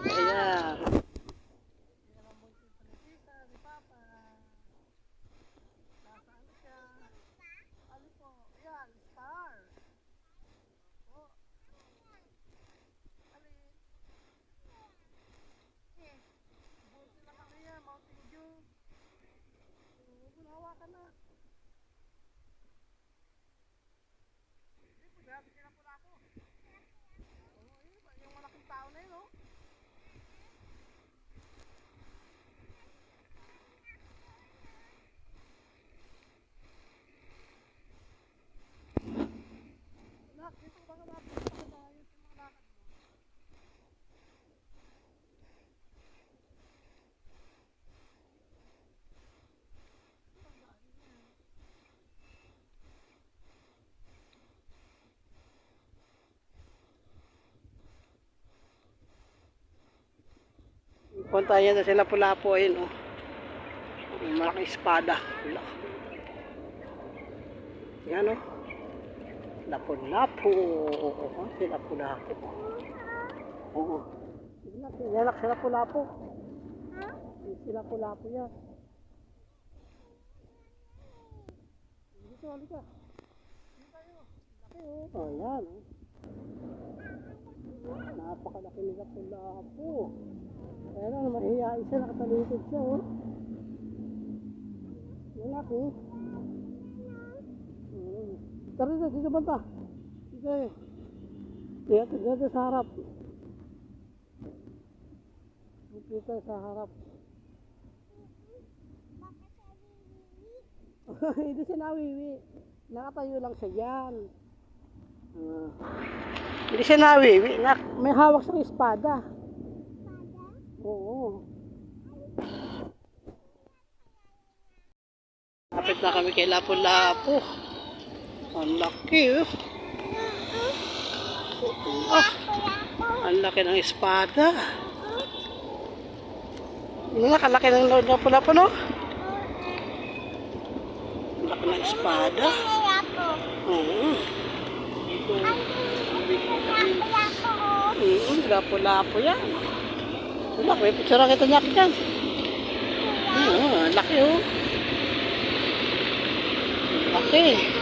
Ayan. Yung malaking tao na yun, oh. Anak, dito ba ka natin? Baka maayos yung mga lakad mo. Punta niya na sila Lapu-Lapu. Ayun, oh. Malaking espada. Yan, oh. Lapu-Lapu. Si Lapu-Lapu. Oo. Yan, si Lapu-Lapu. Si Lapu-Lapu yan. Dito, halika. Oh, yan. Napakalaki ni Lapu-Lapu. Kaya lang, mahihain siya, nakatalikod siya, oh. Lalaki. Tara na, dito banta. Dito eh. Dito sa harap. Dito sa harap. Hindi siya nawiwi. Nakatayo lang siya yan. Hindi siya nawiwi. May hawak siyang espada. Oo. Lapit na kami kay Lapu-Lapu. Ang laki, oh. Ah, ang laki ng espada. Nakalaki ng Lapu-Lapu, no? Ang laki ng espada. Oo. Lapu-Lapu yan. Wala, may picture kita niya dyan. Laki, oh. Laki.